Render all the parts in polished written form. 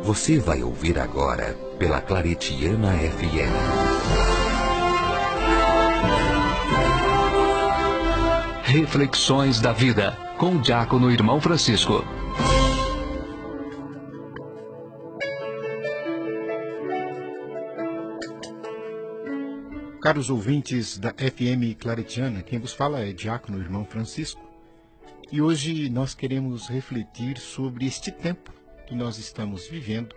Você vai ouvir agora pela Claretiana FM. Reflexões da Vida, com o diácono Irmão Francisco. Caros ouvintes da FM Claretiana, quem vos fala é diácono Irmão Francisco. E hoje nós queremos refletir sobre este tempo que nós estamos vivendo,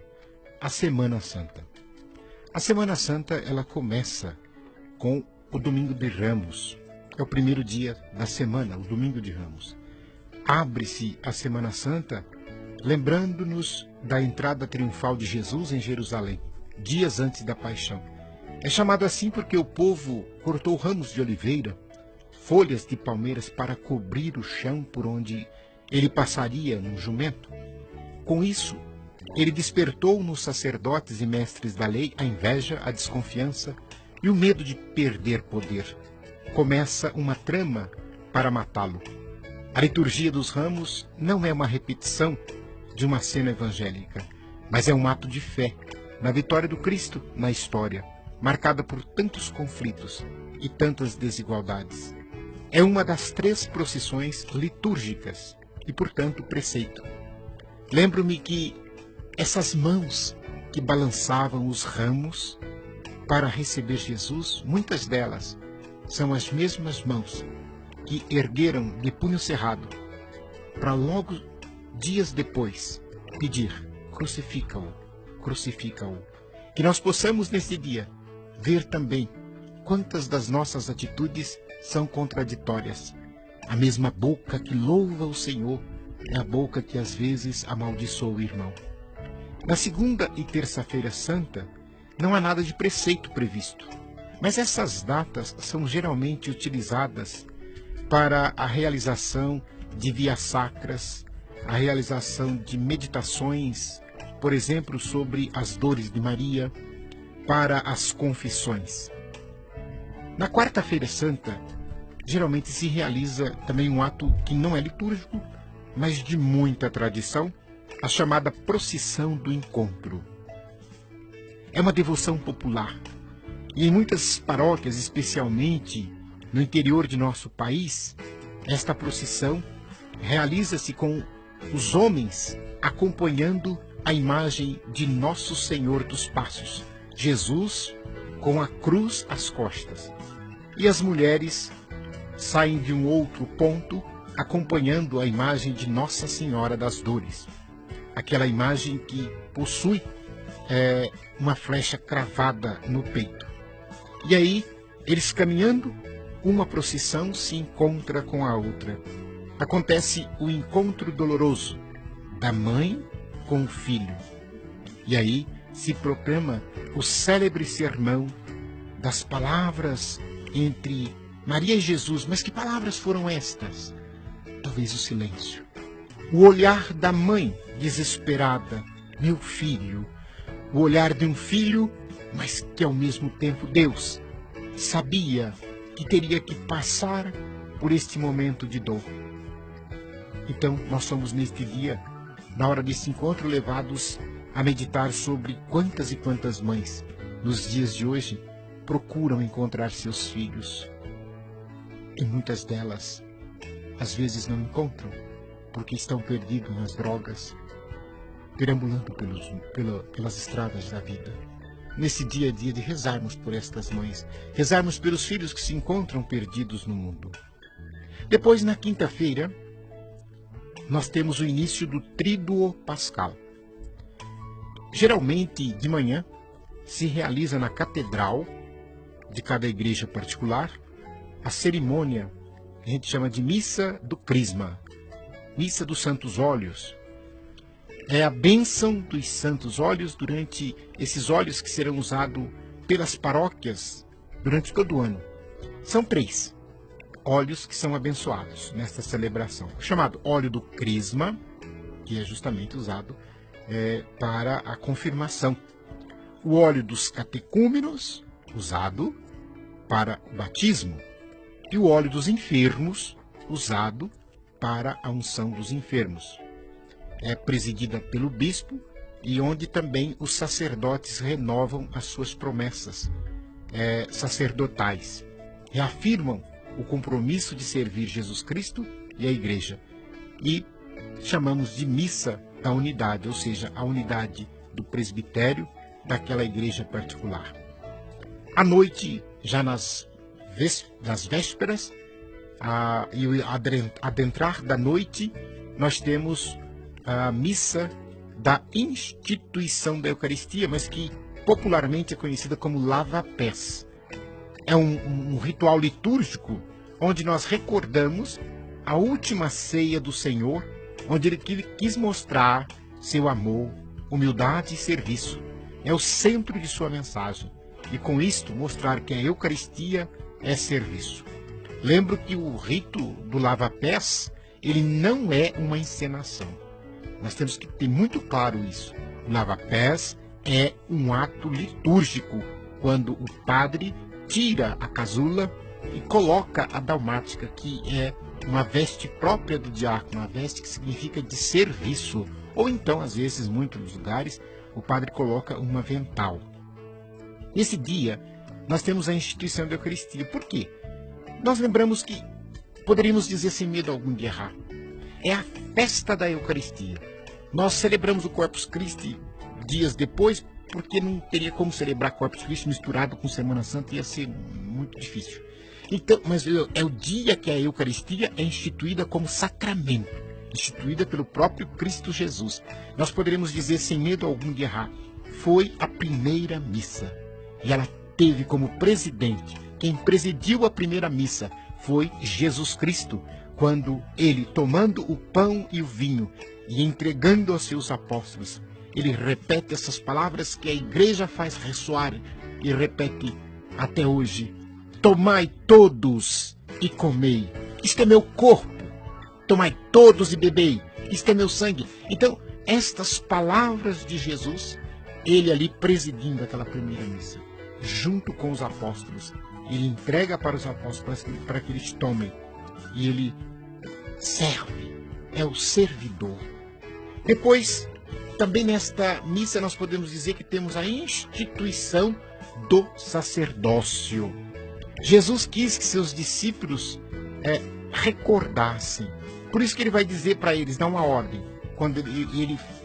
a Semana Santa. A Semana Santa, ela começa com o Domingo de Ramos. É o primeiro dia da semana, o Domingo de Ramos. Abre-se a Semana Santa lembrando-nos da entrada triunfal de Jesus em Jerusalém, dias antes da paixão. É chamado assim porque o povo cortou ramos de oliveira, folhas de palmeiras para cobrir o chão por onde ele passaria num jumento. Com isso, ele despertou nos sacerdotes e mestres da lei a inveja, a desconfiança e o medo de perder poder. Começa uma trama para matá-lo. A liturgia dos ramos não é uma repetição de uma cena evangélica, mas é um ato de fé na vitória do Cristo na história, marcada por tantos conflitos e tantas desigualdades. É uma das 3 procissões litúrgicas e, portanto, preceito. Lembro-me que essas mãos que balançavam os ramos para receber Jesus, muitas delas são as mesmas mãos que ergueram de punho cerrado para logo, dias depois, pedir: crucifica-o, crucifica-o. Que nós possamos, nesse dia, ver também quantas das nossas atitudes são contraditórias. A mesma boca que louva o Senhor é a boca que às vezes amaldiçoa o irmão. Na segunda e terça-feira santa, não há nada de preceito previsto, mas essas datas são geralmente utilizadas para a realização de vias sacras, a realização de meditações, por exemplo, sobre as dores de Maria, para as confissões. Na quarta-feira santa, geralmente se realiza também um ato que não é litúrgico, mas de muita tradição, a chamada procissão do encontro. É uma devoção popular, e em muitas paróquias, especialmente no interior de nosso país, esta procissão realiza-se com os homens acompanhando a imagem de Nosso Senhor dos Passos, Jesus com a cruz às costas. E as mulheres saem de um outro ponto acompanhando a imagem de Nossa Senhora das Dores. Aquela imagem que possui uma flecha cravada no peito. E aí, eles caminhando, uma procissão se encontra com a outra. Acontece o encontro doloroso da mãe com o filho. E aí se proclama o célebre sermão das palavras entre Maria e Jesus. Mas que palavras foram estas? Talvez o silêncio. O olhar da mãe desesperada, meu filho. O olhar de um filho, mas que ao mesmo tempo Deus sabia que teria que passar por este momento de dor. Então nós somos neste dia, na hora desse encontro, levados a meditar sobre quantas e quantas mães, nos dias de hoje, procuram encontrar seus filhos. E muitas delas, às vezes, não encontram, porque estão perdidos nas drogas, perambulando pelas estradas da vida. Nesse dia a dia de rezarmos por estas mães, rezarmos pelos filhos que se encontram perdidos no mundo. Depois, na quinta-feira, nós temos o início do Tríduo Pascal. Geralmente, de manhã, se realiza na catedral de cada igreja particular a cerimônia que a gente chama de Missa do Crisma, Missa dos Santos Óleos. É a bênção dos Santos Óleos durante esses óleos que serão usados pelas paróquias durante todo o ano. São 3 óleos que são abençoados nesta celebração. O chamado óleo do Crisma, que é justamente usado para a confirmação. O óleo dos catecúmenos, usado para o batismo. E o óleo dos enfermos, usado para a unção dos enfermos. É presidida pelo bispo e onde também os sacerdotes renovam as suas promessas sacerdotais, reafirmam o compromisso de servir Jesus Cristo e a Igreja, e chamamos de missa da unidade, ou seja, a unidade do presbitério daquela igreja particular. À noite, já nas vésperas, e o adentrar da noite, nós temos a missa da instituição da Eucaristia, mas que popularmente é conhecida como lava-pés. É um ritual litúrgico onde nós recordamos a última ceia do Senhor, onde ele quis mostrar seu amor, humildade e serviço. É o centro de sua mensagem. E com isto mostrar que a Eucaristia é serviço. Lembro que o rito do lava-pés, ele não é uma encenação. Nós temos que ter muito claro isso. O lava-pés é um ato litúrgico, quando o padre tira a casula e coloca a dalmática, que é uma veste própria do diácono, uma veste que significa de serviço. Ou então, às vezes, em muitos lugares, o padre coloca um avental. Nesse dia, nós temos a instituição da Eucaristia. Por quê? Nós lembramos que, poderíamos dizer sem medo algum de errar, é a festa da Eucaristia. Nós celebramos o Corpus Christi dias depois, porque não teria como celebrar Corpus Christi misturado com Semana Santa, ia ser muito difícil. Então, mas é o dia que a Eucaristia é instituída como sacramento, instituída pelo próprio Cristo Jesus. Nós poderíamos dizer sem medo algum de errar, foi a primeira missa. E ela teve como presidente, quem presidiu a primeira missa foi Jesus Cristo, quando ele, tomando o pão e o vinho e entregando aos seus apóstolos, ele repete essas palavras que a igreja faz ressoar e repete até hoje: tomai todos e comei, isto é meu corpo, tomai todos e bebei, isto é meu sangue. Então, estas palavras de Jesus, ele ali presidindo aquela primeira missa, junto com os apóstolos, ele entrega para os apóstolos para que eles tomem, e ele serve, é o servidor. Depois, também nesta missa nós podemos dizer que temos a instituição do sacerdócio. Jesus quis que seus discípulos recordassem. Por isso que ele vai dizer para eles, dá uma ordem. Quando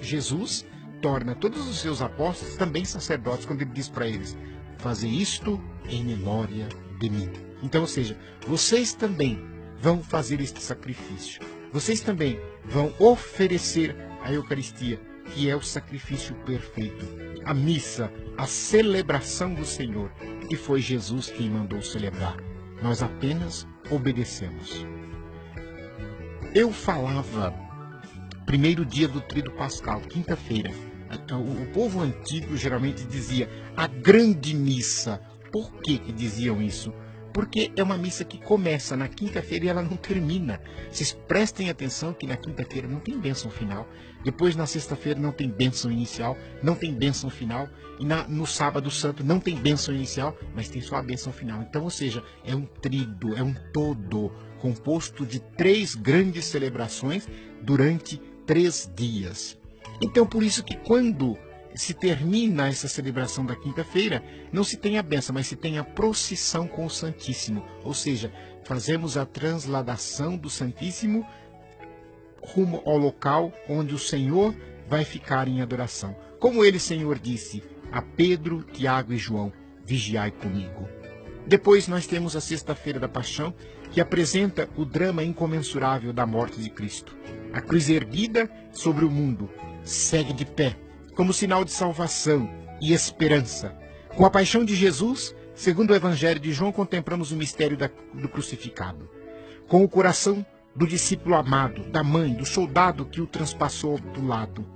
Jesus torna todos os seus apóstolos também sacerdotes, quando ele diz para eles: fazer isto em memória de mim. Então, ou seja, vocês também vão fazer este sacrifício. Vocês também vão oferecer a Eucaristia, que é o sacrifício perfeito. A missa, a celebração do Senhor, que foi Jesus quem mandou celebrar. Nós apenas obedecemos. Eu falava, primeiro dia do Tríduo Pascal, quinta-feira. O povo antigo geralmente dizia a grande missa. Por que diziam isso? Porque é uma missa que começa na quinta-feira e ela não termina. Vocês prestem atenção que na quinta-feira não tem bênção final. Depois na sexta-feira não tem bênção inicial, não tem bênção final. E no sábado santo não tem bênção inicial, mas tem só a bênção final. Então, ou seja, é um tríduo, é um todo, composto de 3 grandes celebrações durante 3 dias. Então, por isso que quando se termina essa celebração da quinta-feira, não se tem a bênção, mas se tem a procissão com o Santíssimo. Ou seja, fazemos a transladação do Santíssimo rumo ao local onde o Senhor vai ficar em adoração. Como ele, Senhor, disse a Pedro, Tiago e João: vigiai comigo. Depois nós temos a Sexta-feira da Paixão, que apresenta o drama incomensurável da morte de Cristo. A cruz erguida sobre o mundo segue de pé, como sinal de salvação e esperança. Com a paixão de Jesus, segundo o Evangelho de João, contemplamos o mistério do crucificado. Com o coração do discípulo amado, da mãe, do soldado que o transpassou do lado.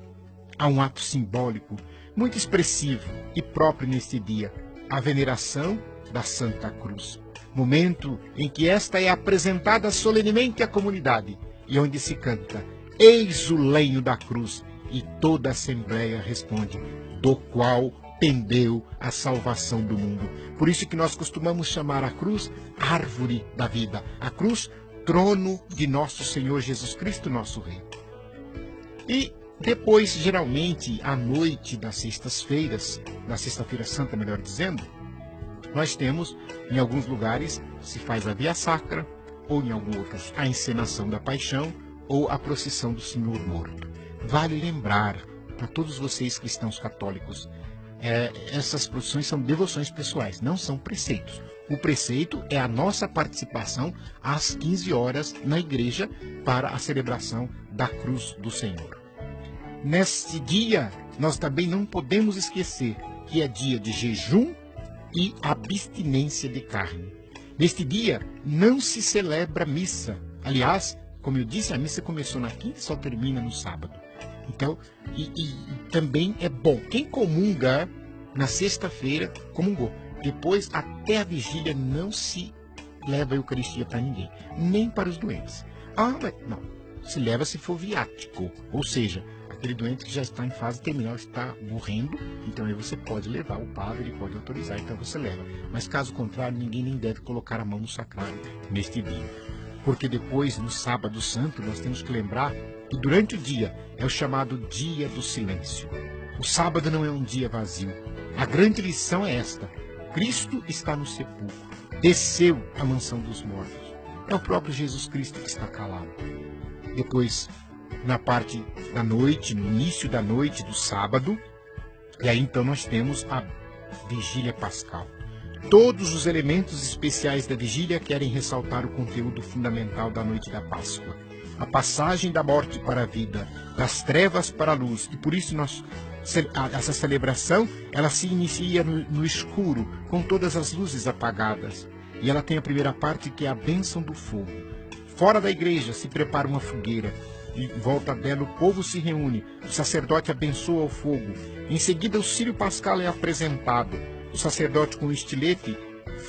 Há um ato simbólico, muito expressivo e próprio neste dia, a veneração da Santa Cruz. Momento em que esta é apresentada solenemente à comunidade e onde se canta: eis o lenho da cruz, e toda a Assembleia responde: do qual pendeu a salvação do mundo. Por isso que nós costumamos chamar a cruz árvore da vida, a cruz trono de nosso Senhor Jesus Cristo, nosso Rei. E Depois, geralmente, à noite das sextas-feiras, da sexta-feira santa, melhor dizendo, nós temos, em alguns lugares, se faz a Via Sacra, ou em alguns outros, a encenação da Paixão, ou a procissão do Senhor Morto. Vale lembrar, para todos vocês cristãos católicos, essas procissões são devoções pessoais, não são preceitos. O preceito é a nossa participação às 15 horas na igreja para a celebração da Cruz do Senhor. Neste dia, nós também não podemos esquecer que é dia de jejum e abstinência de carne. Neste dia, não se celebra missa. Aliás, como eu disse, a missa começou na quinta e só termina no sábado. Então, e também é bom. Quem comunga na sexta-feira, comungou. Depois, até a vigília, não se leva a Eucaristia para ninguém. Nem para os doentes. Mas não. Se leva se for viático. Ou seja, aquele doente que já está em fase terminal, está morrendo, então aí você pode levar, o padre ele pode autorizar, então você leva. Mas caso contrário, ninguém nem deve colocar a mão no sacrário neste dia. Porque depois, no sábado santo, nós temos que lembrar que durante o dia é o chamado dia do silêncio. O sábado não é um dia vazio. A grande lição é esta: Cristo está no sepulcro, desceu à mansão dos mortos. É o próprio Jesus Cristo que está calado. Depois, na parte da noite, no início da noite do sábado, e aí então nós temos a vigília pascal. Todos os elementos especiais da vigília querem ressaltar o conteúdo fundamental da noite da Páscoa. A passagem da morte para a vida, das trevas para a luz, e por isso essa celebração ela se inicia no escuro, com todas as luzes apagadas. E ela tem a primeira parte, que é a bênção do fogo. Fora da igreja se prepara uma fogueira, em volta dela o povo se reúne, o sacerdote abençoa o fogo. Em seguida o círio pascal é apresentado. O sacerdote com o estilete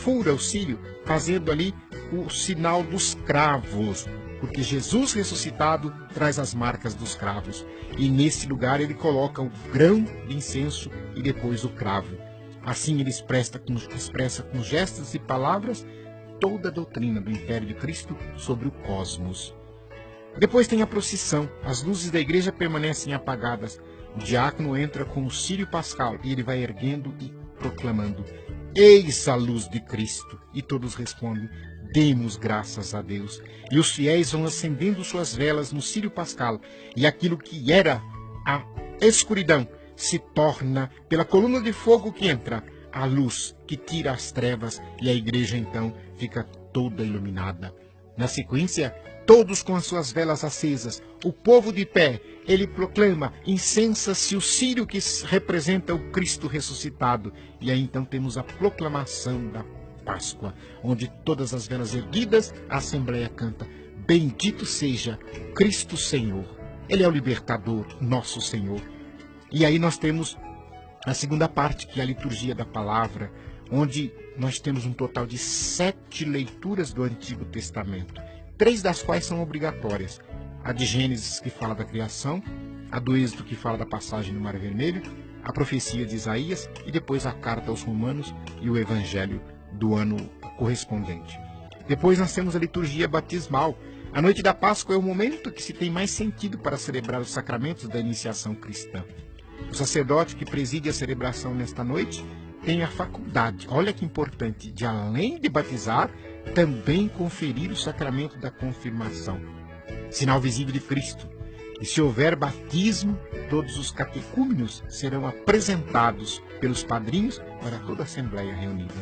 fura o círio, fazendo ali o sinal dos cravos, porque Jesus ressuscitado traz as marcas dos cravos. E nesse lugar ele coloca o grão de incenso e depois o cravo. Assim ele expressa com gestos e palavras toda a doutrina do império de Cristo sobre o cosmos. Depois tem a procissão. As luzes da igreja permanecem apagadas. O diácono entra com o círio pascal e ele vai erguendo e proclamando: eis a luz de Cristo. E todos respondem: demos graças a Deus. E os fiéis vão acendendo suas velas no círio pascal, e aquilo que era a escuridão se torna, pela coluna de fogo que entra, a luz que tira as trevas, e a igreja então fica toda iluminada. Na sequência, todos com as suas velas acesas, o povo de pé, ele proclama: incensa-se o círio que representa o Cristo ressuscitado. E aí então temos a proclamação da Páscoa, onde todas as velas erguidas, a Assembleia canta: bendito seja Cristo Senhor. Ele é o libertador, nosso Senhor. E aí nós temos a segunda parte, que é a liturgia da palavra, onde nós temos um total de 7 leituras do Antigo Testamento, 3 das quais são obrigatórias. A de Gênesis, que fala da criação, a do Êxodo, que fala da passagem no Mar Vermelho, a profecia de Isaías e depois a carta aos Romanos e o Evangelho do ano correspondente. Depois nós temos a liturgia batismal. A noite da Páscoa é o momento que se tem mais sentido para celebrar os sacramentos da iniciação cristã. O sacerdote que preside a celebração nesta noite tem a faculdade, olha que importante, de além de batizar, também conferir o sacramento da confirmação, sinal visível de Cristo. E se houver batismo, todos os catecúmenos serão apresentados pelos padrinhos para toda a Assembleia reunida.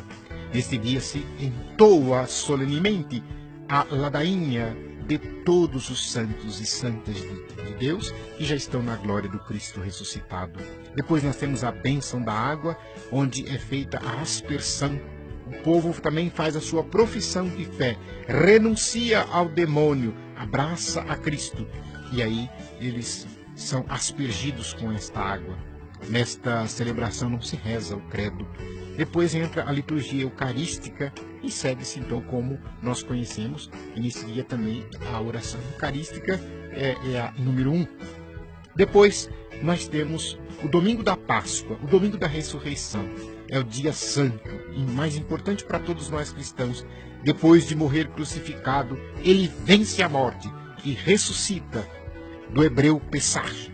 Neste dia se entoa solenemente a ladainha de todos os santos e santas de Deus que já estão na glória do Cristo ressuscitado. Depois nós temos a bênção da água, onde é feita a aspersão. O povo também faz a sua profissão de fé, renuncia ao demônio, abraça a Cristo. E aí eles são aspergidos com esta água. Nesta celebração não se reza o credo. Depois entra a liturgia eucarística e segue-se então como nós conhecemos. E nesse dia também a oração eucarística é a número 1. Depois nós temos o domingo da Páscoa, o domingo da ressurreição. É o dia santo e mais importante para todos nós cristãos. Depois de morrer crucificado, ele vence a morte e ressuscita. Do hebreu Pessach,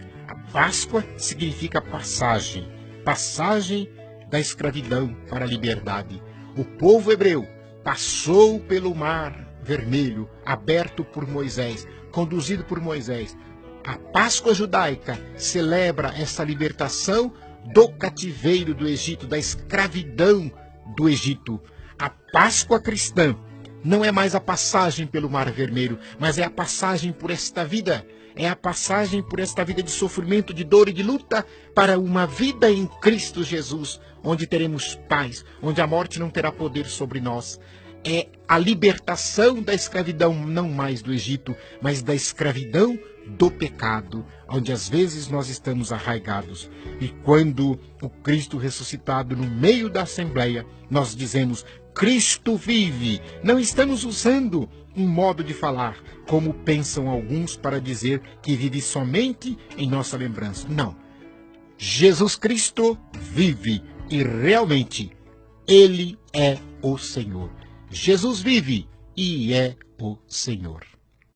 Páscoa significa passagem, passagem da escravidão para a liberdade. O povo hebreu passou pelo Mar Vermelho, aberto por Moisés, conduzido por Moisés. A Páscoa judaica celebra essa libertação do cativeiro do Egito, da escravidão do Egito. A Páscoa cristã não é mais a passagem pelo Mar Vermelho, mas é a passagem por esta vida. É a passagem por esta vida de sofrimento, de dor e de luta para uma vida em Cristo Jesus, onde teremos paz, onde a morte não terá poder sobre nós. É a libertação da escravidão, não mais do Egito, mas da escravidão do pecado, onde às vezes nós estamos arraigados. E quando o Cristo ressuscitado no meio da Assembleia, nós dizemos, Cristo vive. Não estamos usando um modo de falar, como pensam alguns, para dizer que vive somente em nossa lembrança. Não. Jesus Cristo vive e realmente Ele é o Senhor. Jesus vive e é o Senhor.